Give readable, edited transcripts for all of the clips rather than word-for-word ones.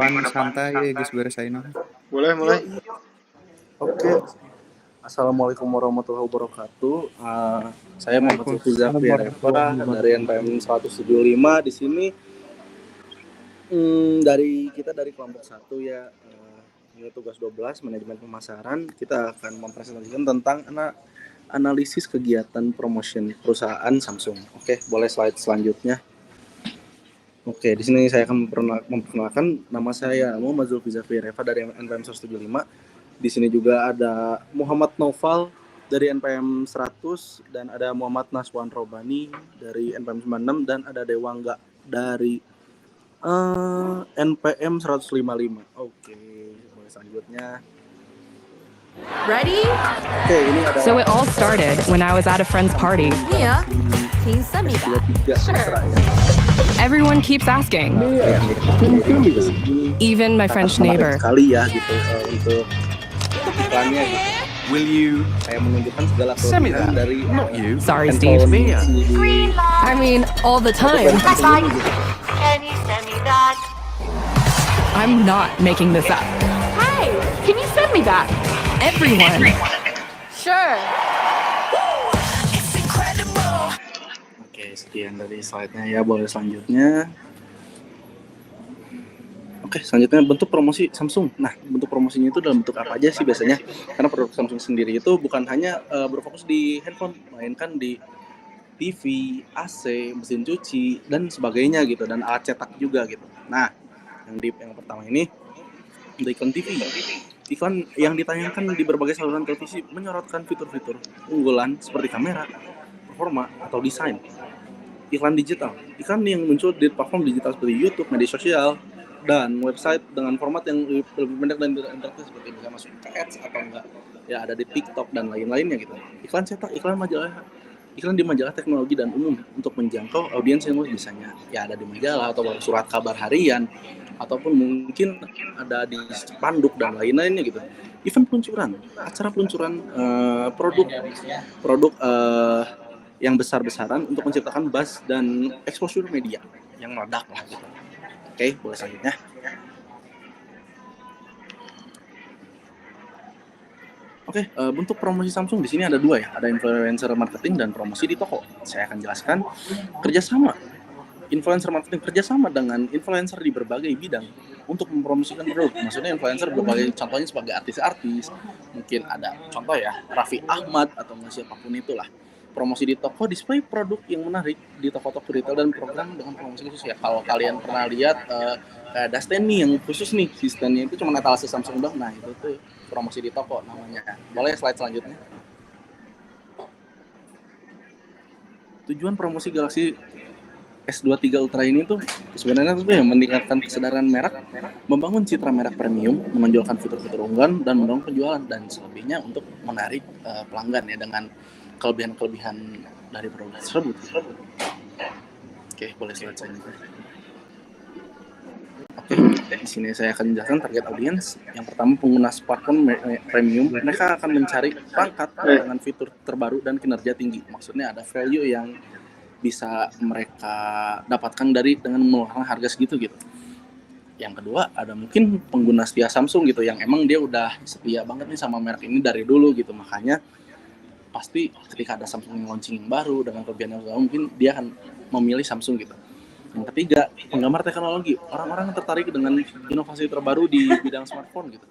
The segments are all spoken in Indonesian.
Santai geus beres ayeuna. Boleh, mulai. Oke. Assalamualaikum warahmatullahi wabarakatuh. Saya Muhammad Zulfi Reva dari NPM 175 di sini. Dari kelompok 1 ya, ini tugas 12 manajemen pemasaran. Kita akan mempresentasikan tentang analisis kegiatan promotion perusahaan Samsung. Oke, boleh slide selanjutnya. Oke, di sini saya akan memperkenalkan nama saya Muhammad Zulfi Reva dari NPM 175. Di sini juga ada Muhammad Noval dari NPM 100 dan ada Muhammad Naswan Robani dari NPM 96 dan ada Dewangga dari NPM 155. Oke, boleh selanjutnya. Ready? Oke, ini ada. So it all started when I was at a friend's party. Mia, can you send me that? Sure. Everyone keeps asking, even my French neighbor. Sekali ya gitu untuk iklannya gitu. Will you Saya menunjukkan segala send me kelebihan that? dari Not you. Sorry, handphone Steve. Green light. I mean, all the time. Can you send me that? I'm not making this up. Hey, can you send me that? Everyone. Sure. Oke, sekian dari slide-nya ya, boleh selanjutnya. Oke, selanjutnya bentuk promosi Samsung. Nah, bentuk promosinya itu dalam bentuk apa aja sih biasanya? Karena produk Samsung sendiri itu bukan hanya berfokus di handphone, melainkan di TV, AC, mesin cuci, dan sebagainya gitu, dan alat cetak juga gitu. Nah, yang pertama ini ada iklan TV. Iklan yang ditayangkan di berbagai saluran televisi menyorotkan fitur-fitur unggulan seperti kamera, performa, atau desain. Iklan digital, iklan yang muncul di platform digital seperti YouTube, media sosial, dan website dengan format yang lebih pendek dan interaktif seperti bisa masuk ke ads atau enggak ya ada di TikTok dan lain-lainnya gitu. Iklan cetak, iklan di majalah teknologi dan umum untuk menjangkau audiens yang biasanya ya ada di majalah atau surat kabar harian ataupun mungkin ada di spanduk dan lain-lainnya gitu. Event peluncuran, acara peluncuran produk yang besar-besaran untuk menciptakan buzz dan exposure media yang meledak lah gitu. Oke, boleh selanjutnya. Oke, bentuk promosi Samsung di sini ada 2 ya, ada influencer marketing dan promosi di toko. Saya akan jelaskan kerjasama. Influencer marketing kerjasama dengan influencer di berbagai bidang untuk mempromosikan produk. Maksudnya influencer berbagai, contohnya sebagai artis-artis, mungkin ada contoh ya Raffi Ahmad atau siapapun itulah. Promosi di toko, display produk yang menarik di toko-toko retail dan program dengan promosi khusus ya. Kalau kalian pernah lihat ada stand nih yang khusus nih, si standnya itu cuma etalase Samsung doang. Nah itu tuh promosi di toko namanya. Boleh slide selanjutnya. Tujuan promosi Galaxy S23 Ultra ini tuh sebenarnya tuh ya meningkatkan kesadaran merek, membangun citra merek premium, menonjolkan fitur-fitur unggulan dan mendorong penjualan dan selebihnya untuk menarik pelanggan ya dengan kelebihan-kelebihan dari produk tersebut. Oke, boleh slide selanjutnya. Oke, di sini saya akan menjelaskan target audiens. Yang pertama pengguna smartphone premium, mereka akan mencari perangkat dengan fitur terbaru dan kinerja tinggi. Maksudnya ada value yang bisa mereka dapatkan dengan mengeluarkan harga segitu gitu. Yang kedua ada mungkin pengguna setia Samsung gitu yang emang dia udah setia banget nih sama merek ini dari dulu gitu, makanya pasti ketika ada Samsung yang launching yang baru dengan kelebihan yang baru mungkin dia akan memilih Samsung gitu. Yang ketiga penggemar teknologi, orang-orang yang tertarik dengan inovasi terbaru di bidang smartphone gitu.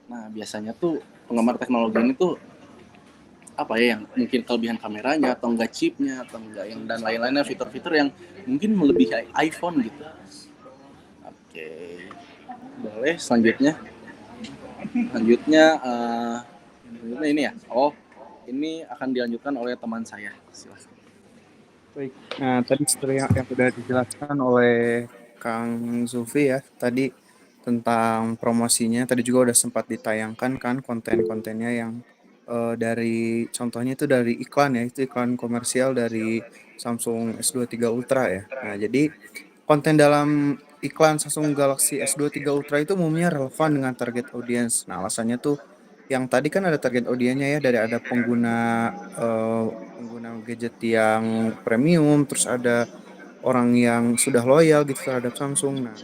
Nah biasanya tuh penggemar teknologi ini tuh apa ya yang mungkin kelebihan kameranya atau enggak chipnya atau enggak yang dan lain-lainnya fitur-fitur yang mungkin melebihi iPhone gitu. Oke, boleh selanjutnya ini ya. Ini akan dilanjutkan oleh teman saya. Silakan. Baik. Nah, tadi seperti yang sudah dijelaskan oleh Kang Zulfi ya, tadi tentang promosinya, tadi juga udah sempat ditayangkan kan konten-kontennya yang dari contohnya itu dari iklan ya, itu iklan komersial dari Samsung S23 Ultra ya. Nah, jadi konten dalam iklan Samsung Galaxy S23 Ultra itu umumnya relevan dengan target audiens. Nah, alasannya tuh yang tadi kan ada target audiensnya ya dari ada pengguna gadget yang premium, terus ada orang yang sudah loyal gitu terhadap Samsung. Nah,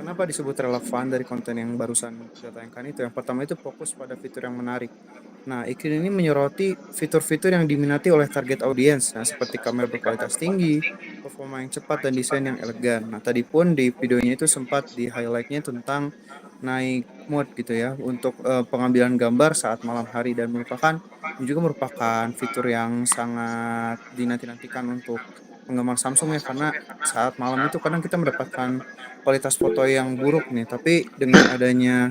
Kenapa disebut relevan dari konten yang barusan kita tayangkan itu? Yang pertama itu fokus pada fitur yang menarik. Nah, iklan ini menyoroti fitur-fitur yang diminati oleh target audiens. Nah, seperti kamera berkualitas tinggi, performa yang cepat, dan desain yang elegan. Nah, tadi pun di videonya itu sempat di highlight-nya tentang naik mode gitu ya untuk pengambilan gambar saat malam hari dan ini juga merupakan fitur yang sangat dinanti-nantikan untuk penggemar Samsung ya karena saat malam itu kadang kita mendapatkan kualitas foto yang buruk nih, tapi dengan adanya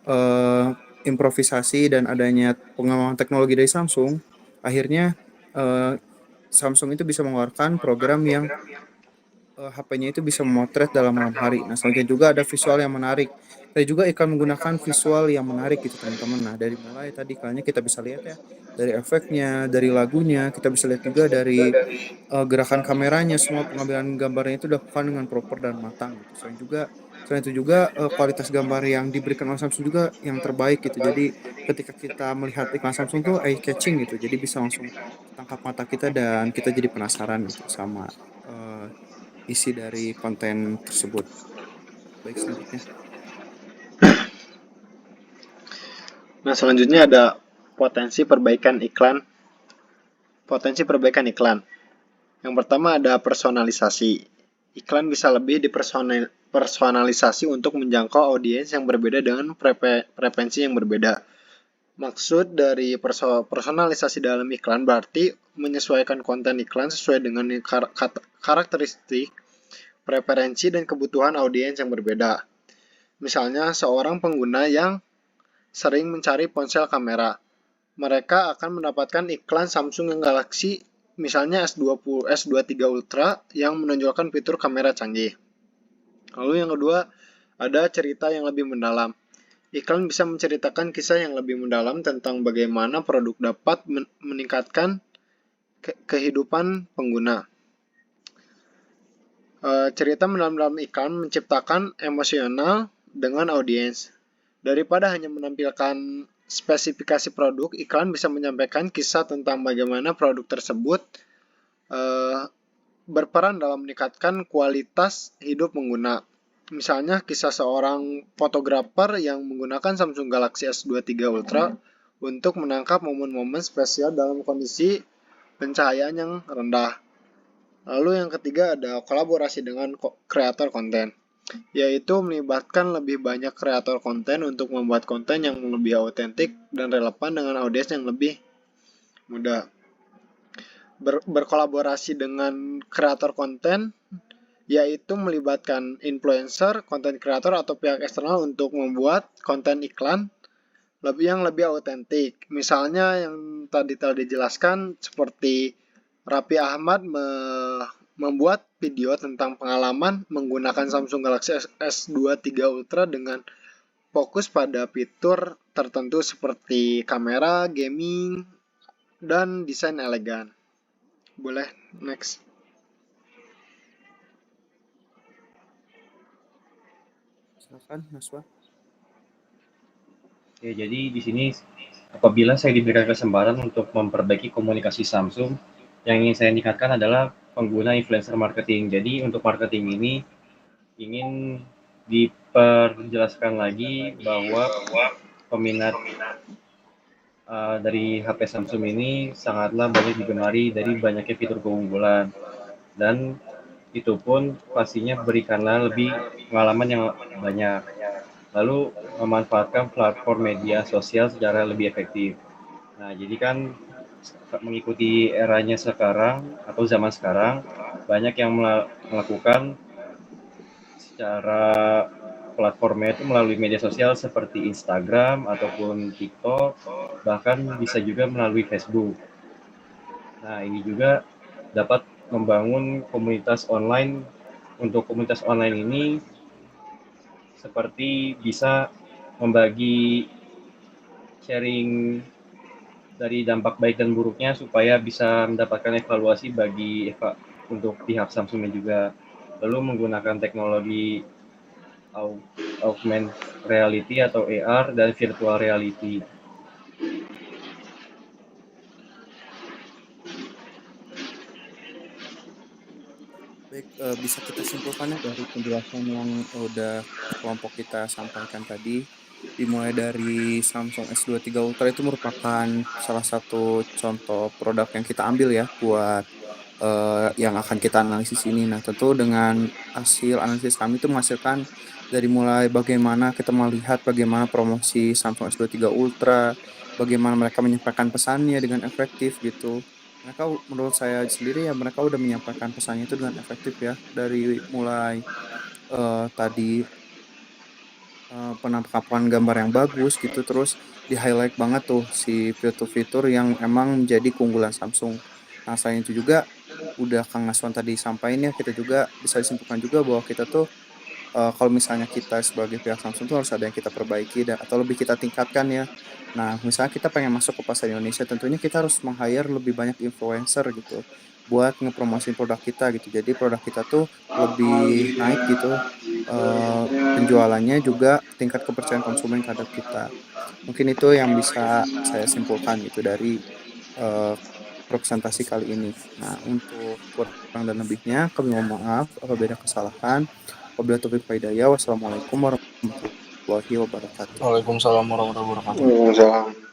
eh, improvisasi dan adanya pengembangan teknologi dari Samsung, akhirnya eh, Samsung itu bisa mengeluarkan program yang HP-nya itu bisa memotret dalam malam hari. Nah, selanjutnya juga ada visual yang menarik. Saya juga akan menggunakan visual yang menarik gitu teman-teman. Nah, dari mulai tadi kalian kita bisa lihat ya, dari efeknya, dari lagunya, kita bisa lihat juga dari gerakan kameranya, semua pengambilan gambarnya itu dilakukan dengan proper dan matang gitu. Selain itu juga kualitas gambar yang diberikan oleh Samsung juga yang terbaik gitu. Jadi ketika kita melihat iklan Samsung tuh eye catching gitu. Jadi bisa langsung tangkap mata kita dan kita jadi penasaran gitu sama eh, isi dari konten tersebut. Baik, selanjutnya. Nah, selanjutnya ada potensi perbaikan iklan. Potensi perbaikan iklan. Yang pertama ada personalisasi. Iklan bisa lebih dipersonalisasi untuk menjangkau audiens yang berbeda dengan preferensi yang berbeda. Maksud dari personalisasi dalam iklan berarti menyesuaikan konten iklan sesuai dengan karakteristik, preferensi, dan kebutuhan audiens yang berbeda. Misalnya, seorang pengguna yang sering mencari ponsel kamera, mereka akan mendapatkan iklan Samsung yang Galaxy, misalnya S23 Ultra yang menonjolkan fitur kamera canggih. Lalu yang kedua, ada cerita yang lebih mendalam. Iklan bisa menceritakan kisah yang lebih mendalam tentang bagaimana produk dapat meningkatkan kehidupan pengguna. Cerita mendalam dalam iklan menciptakan emosional dengan audiens. Daripada hanya menampilkan spesifikasi produk, iklan bisa menyampaikan kisah tentang bagaimana produk tersebut berperan dalam meningkatkan kualitas hidup pengguna. Misalnya kisah seorang fotografer yang menggunakan Samsung Galaxy S23 Ultra untuk menangkap momen-momen spesial dalam kondisi pencahayaan yang rendah. Lalu yang ketiga ada kolaborasi dengan kreator konten, yaitu melibatkan lebih banyak kreator konten untuk membuat konten yang lebih autentik dan relevan dengan audiens yang lebih muda. Berkolaborasi dengan kreator konten yaitu melibatkan influencer, konten kreator, atau pihak eksternal untuk membuat konten iklan yang lebih autentik. Misalnya yang tadi telah dijelaskan seperti Raffi Ahmad membuat video tentang pengalaman menggunakan Samsung Galaxy S23 Ultra dengan fokus pada fitur tertentu seperti kamera, gaming, dan desain elegan. Boleh, next. Silakan, Naswa. Ya, jadi di sini apabila saya diberikan kesempatan untuk memperbaiki komunikasi Samsung, yang ingin saya tingkatkan adalah pengguna influencer marketing. Jadi untuk marketing ini ingin diperjelaskan lagi bahwa peminat dari HP Samsung ini sangatlah banyak digemari dari banyaknya fitur keunggulan, dan itu pun pastinya berikanlah lebih pengalaman yang banyak, lalu memanfaatkan platform media sosial secara lebih efektif. Nah, jadi kan mengikuti eranya sekarang atau zaman sekarang, banyak yang melakukan secara platformnya itu melalui media sosial seperti Instagram ataupun TikTok, bahkan bisa juga melalui Facebook. Nah, ini juga dapat membangun komunitas online. Untuk komunitas online ini seperti bisa membagi sharing dari dampak baik dan buruknya supaya bisa mendapatkan evaluasi untuk pihak Samsungnya juga. Lalu menggunakan teknologi augmented reality atau AR dan virtual reality. Baik, bisa kita simpulkan ya dari penjelasan yang udah kelompok kita sampaikan tadi, dimulai dari Samsung S23 Ultra itu merupakan salah satu contoh produk yang kita ambil ya buat yang akan kita analisis ini. Nah, tentu dengan hasil analisis kami itu menghasilkan dari mulai bagaimana kita melihat bagaimana promosi Samsung S23 Ultra, bagaimana mereka menyampaikan pesannya dengan efektif gitu. Mereka menurut saya sendiri ya mereka udah menyampaikan pesannya itu dengan efektif ya dari mulai tadi penangkapan gambar yang bagus gitu terus di-highlight banget tuh si fitur-fitur yang emang menjadi keunggulan Samsung. Nah, selain itu juga udah Kang Aswan tadi sampaikan ya kita juga bisa disimpulkan juga bahwa kita tuh kalau misalnya kita sebagai pihak Samsung tuh harus ada yang kita perbaiki dan atau lebih kita tingkatkan ya. Nah, misalnya kita pengen masuk ke pasar Indonesia, tentunya kita harus meng-hire lebih banyak influencer gitu buat ngepromosin produk kita gitu. Jadi produk kita tuh lebih naik gitu penjualannya juga tingkat kepercayaan konsumen terhadap kita. Mungkin itu yang bisa saya simpulkan gitu dari eh, presentasi kali ini. Nah, untuk kurang dan lebihnya kami mohon maaf apabila ada kesalahan. Wabillahi taufiq wal hidayah. Wassalamualaikum warahmatullahi wabarakatuh. Waalaikumsalam warahmatullahi wabarakatuh. Waalaikumsalam.